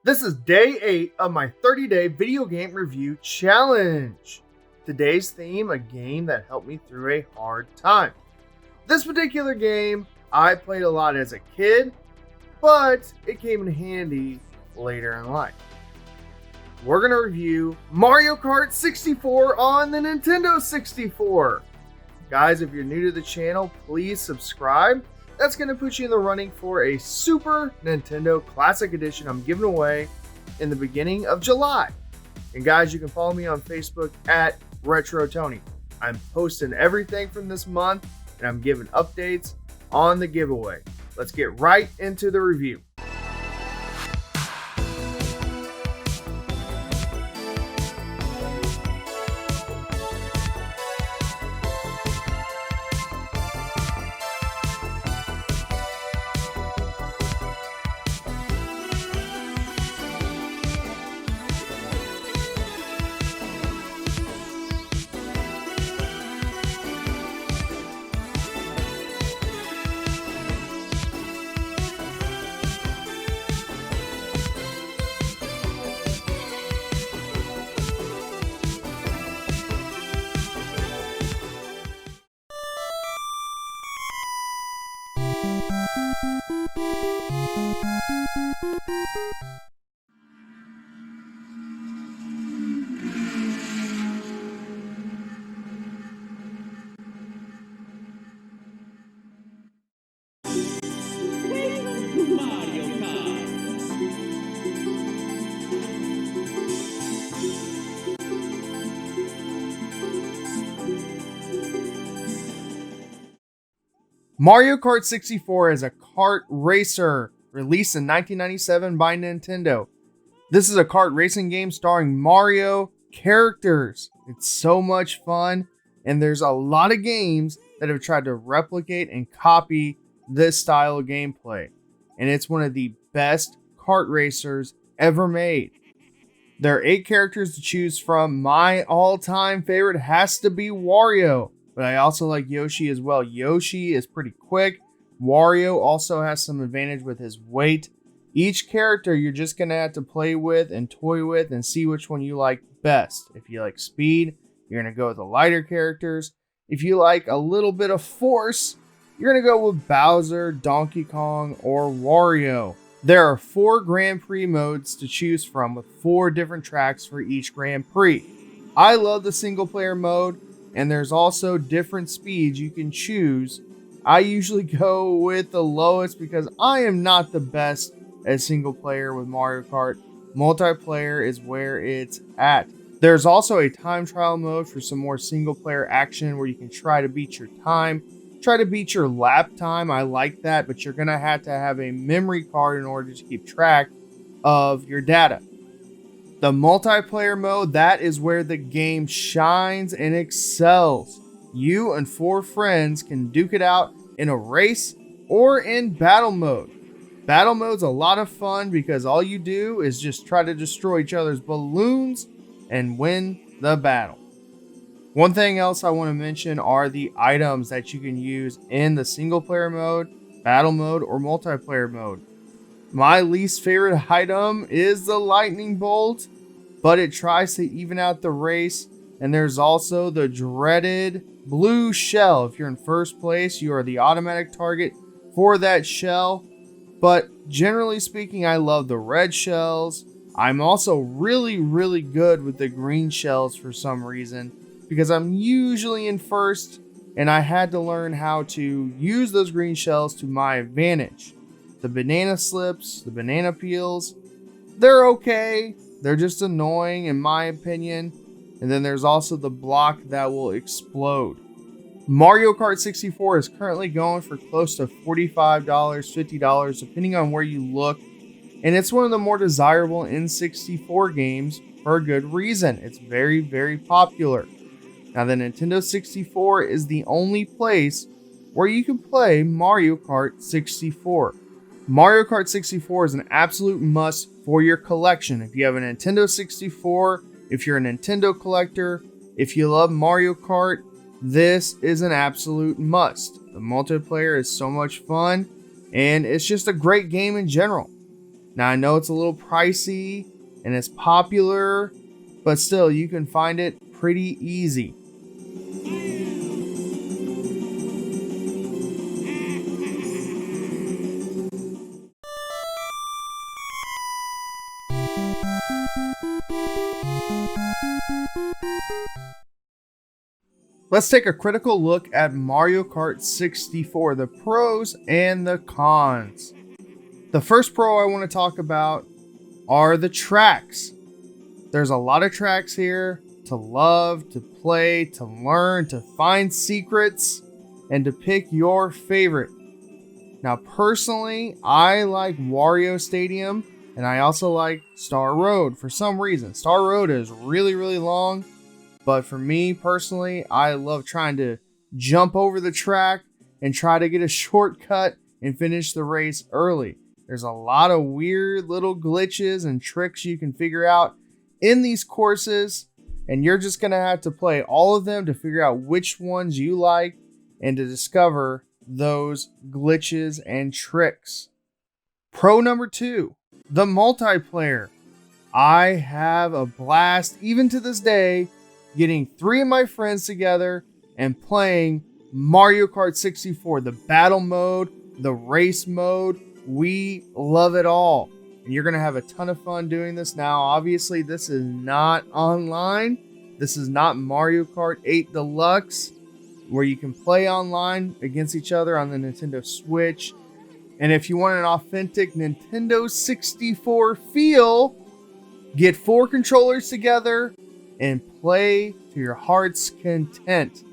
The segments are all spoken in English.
This is day 8 of my 30-day video game review challenge. Today's theme, a game that helped me through a hard time. This particular game, I played a lot as a kid, but it came in handy later in life. We're going to review Mario Kart 64 on the Nintendo 64. Guys, if you're new to the channel, please subscribe. That's going to put you in the running for a Super Nintendo Classic Edition I'm giving away in the beginning of July. And guys, you can follow me on Facebook at Retro Tony. I'm posting everything from this month and I'm giving updates on the giveaway. Let's get right into the review. Mario Kart. Mario Kart 64 is a kart racer released in 1997 by Nintendo. This is a kart racing game starring Mario characters. It's so much fun, and there's a lot of games that have tried to replicate and copy this style of gameplay. And it's one of the best kart racers ever made. There are 8 characters to choose from. My all-time favorite has to be Wario, but I also like Yoshi as well. Yoshi is pretty quick. Wario also has some advantage with his weight. Each character you're just going to have to play with and toy with and see which one you like best. If you like speed, you're going to go with the lighter characters. If you like a little bit of force, you're going to go with Bowser, Donkey Kong, or Wario. There are 4 Grand Prix modes to choose from with 4 different tracks for each Grand Prix. I love the single player mode, and there's also different speeds you can choose. I usually go with the lowest because I am not the best at single player with Mario Kart. Multiplayer is where it's at. There's also a time trial mode for some more single player action where you can try to beat your time. Try to beat your lap time. I like that, but you're going to have a memory card in order to keep track of your data. The multiplayer mode, that is where the game shines and excels. You and 4 friends can duke it out in a race or in battle mode. Battle mode's a lot of fun because all you do is just try to destroy each other's balloons and win the battle. One thing else I want to mention are the items that you can use in the single player mode, battle mode, or multiplayer mode. My least favorite item is the lightning bolt, but it tries to even out the race. And there's also the dreaded blue shell. If you're in first place, you are the automatic target for that shell. But generally speaking, I love the red shells. I'm also really good with the green shells for some reason, because I'm usually in first and I had to learn how to use those green shells to my advantage. The banana slips, the banana peels, they're okay. They're just annoying in my opinion. And then there's also the block that will explode. Mario Kart 64 is currently going for close to $45, $50, depending on where you look. And it's one of the more desirable N64 games for a good reason. It's very popular. Now, the Nintendo 64 is the only place where you can play Mario Kart 64. Mario Kart 64 is an absolute must for your collection. If you have a Nintendo 64, if you're a Nintendo collector, if you love Mario Kart, this is an absolute must. The multiplayer is so much fun, and it's just a great game in general. Now I know it's a little pricey and it's popular, but still you can find it pretty easy. Let's take a critical look at Mario Kart 64, the pros and the cons. The first pro I want to talk about are the tracks. There's a lot of tracks here to love, to play, to learn, to find secrets, and to pick your favorite. Now, personally, I like Wario Stadium, and I also like Star Road for some reason. Star Road is really, really long, but for me personally, I love trying to jump over the track and try to get a shortcut and finish the race early. There's a lot of weird little glitches and tricks you can figure out in these courses, and you're just going to have to play all of them to figure out which ones you like and to discover those glitches and tricks. Pro number 2, the multiplayer. I have a blast, even to this day, getting 3 of my friends together and playing Mario Kart 64, the battle mode, the race mode. We love it all. And you're going to have a ton of fun doing this. Now, obviously, this is not online. This is not Mario Kart 8 Deluxe, where you can play online against each other on the Nintendo Switch. And if you want an authentic Nintendo 64 feel, get 4 controllers together and play to your heart's content.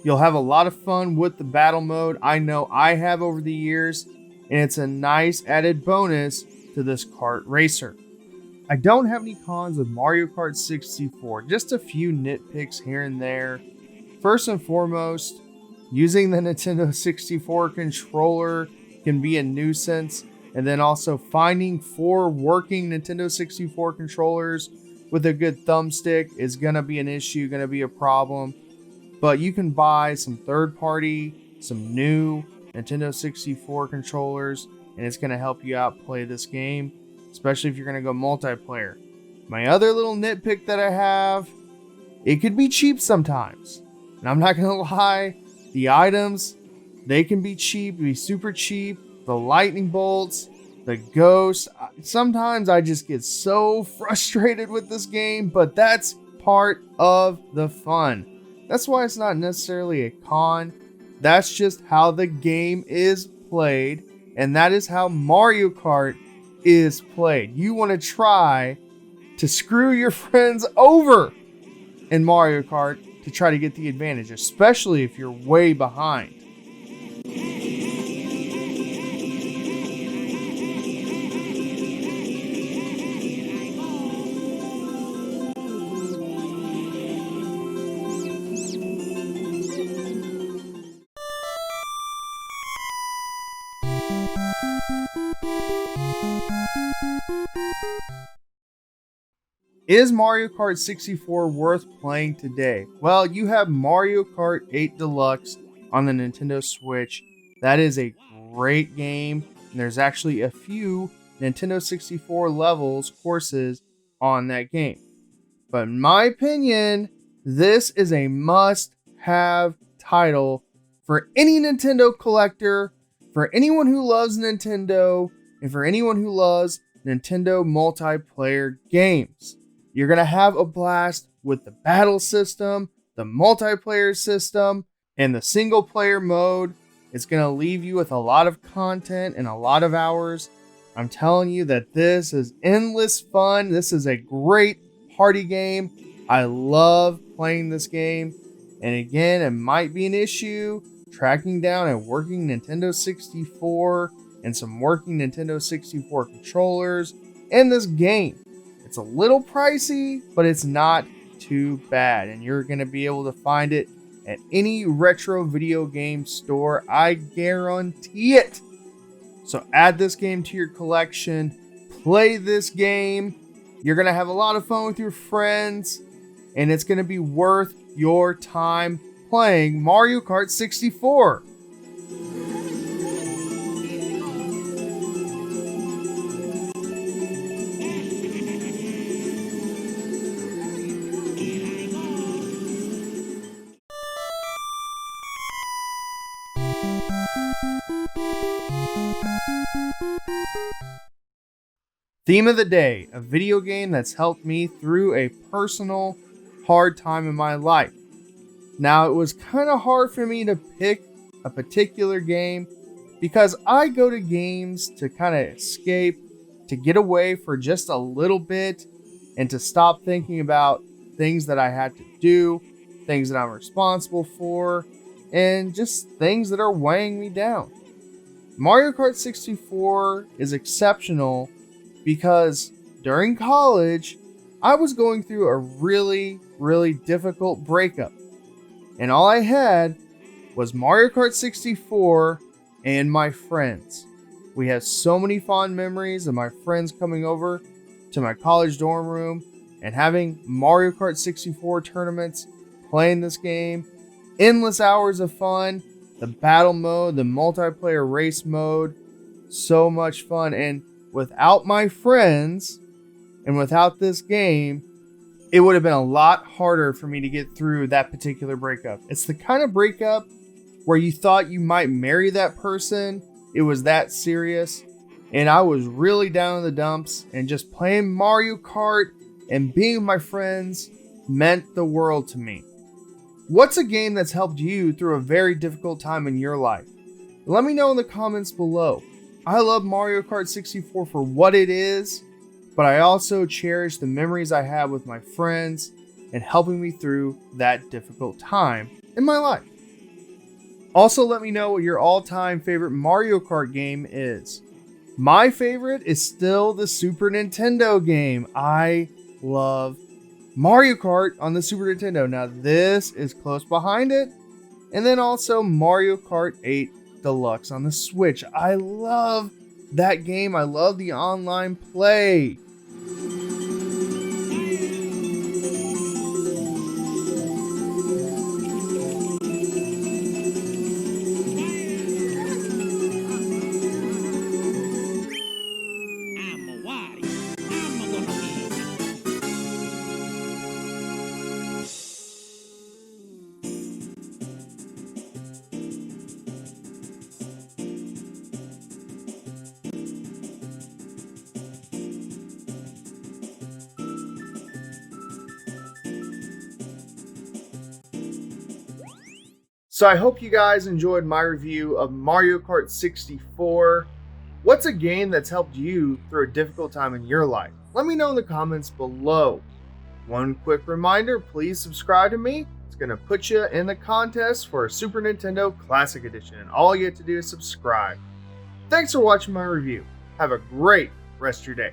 You'll have a lot of fun with the battle mode. I know I have over the years, and it's a nice added bonus to this kart racer. I don't have any cons with Mario Kart 64, just a few nitpicks here and there. First and foremost, using the Nintendo 64 controller can be a nuisance, and then also finding 4 working Nintendo 64 controllers with a good thumbstick is going to be an issue, going to be a problem. But you can buy some third-party, some new Nintendo 64 controllers, and it's going to help you out play this game, especially if you're going to go multiplayer. My other little nitpick that I have, it could be cheap sometimes. And I'm not going to lie, the items, they can be cheap, be super cheap. The lightning bolts, the ghosts. Sometimes I just get so frustrated with this game, but that's part of the fun. That's why it's not necessarily a con. That's just how the game is played, and that is how Mario Kart is played. You want to try to screw your friends over in Mario Kart to try to get the advantage, especially if you're way behind. Is Mario Kart 64 worth playing today? Well, you have Mario Kart 8 Deluxe on the Nintendo Switch. That is a great game, and there's actually a few Nintendo 64 levels, courses on that game. But in my opinion, this is a must-have title for any Nintendo collector, for anyone who loves Nintendo, and for anyone who loves Nintendo multiplayer games. You're going to have a blast with the battle system, the multiplayer system, and the single player mode. It's going to leave you with a lot of content and a lot of hours. I'm telling you that this is endless fun. This is a great party game. I love playing this game. And again, it might be an issue tracking down a working Nintendo 64 and some working Nintendo 64 controllers in this game. It's a little pricey, but it's not too bad, and you're going to be able to find it at any retro video game store. I guarantee it. So add this game to your collection. Play this game. You're going to have a lot of fun with your friends, and it's going to be worth your time playing Mario Kart 64. Theme of the day, a video game that's helped me through a personal hard time in my life. Now, it was kind of hard for me to pick a particular game because I go to games to kind of escape, to get away for just a little bit, and to stop thinking about things that I had to do, things that I'm responsible for, and just things that are weighing me down. Mario Kart 64 is exceptional because during college, I was going through a really difficult breakup. And all I had was Mario Kart 64 and my friends. We have so many fond memories of my friends coming over to my college dorm room and having Mario Kart 64 tournaments, playing this game, endless hours of fun, the battle mode, the multiplayer race mode, so much fun. And without my friends and without this game, it would have been a lot harder for me to get through that particular breakup. It's the kind of breakup where you thought you might marry that person. It was that serious. And I was really down in the dumps, and just playing Mario Kart and being with my friends meant the world to me. What's a game that's helped you through a very difficult time in your life? Let me know in the comments below. I love Mario Kart 64 for what it is, but I also cherish the memories I have with my friends and helping me through that difficult time in my life. Also, let me know what your all-time favorite Mario Kart game is. My favorite is still the Super Nintendo game. I love Mario Kart on the Super Nintendo. Now, this is close behind it. And then also Mario Kart 8 Deluxe on the Switch. I love that game. I love the online play. So I hope you guys enjoyed my review of Mario Kart 64. What's a game that's helped you through a difficult time in your life? Let me know in the comments below. One quick reminder, please subscribe to me. It's going to put you in the contest for a Super Nintendo Classic Edition, and all you have to do is subscribe. Thanks for watching my review. Have a great rest of your day.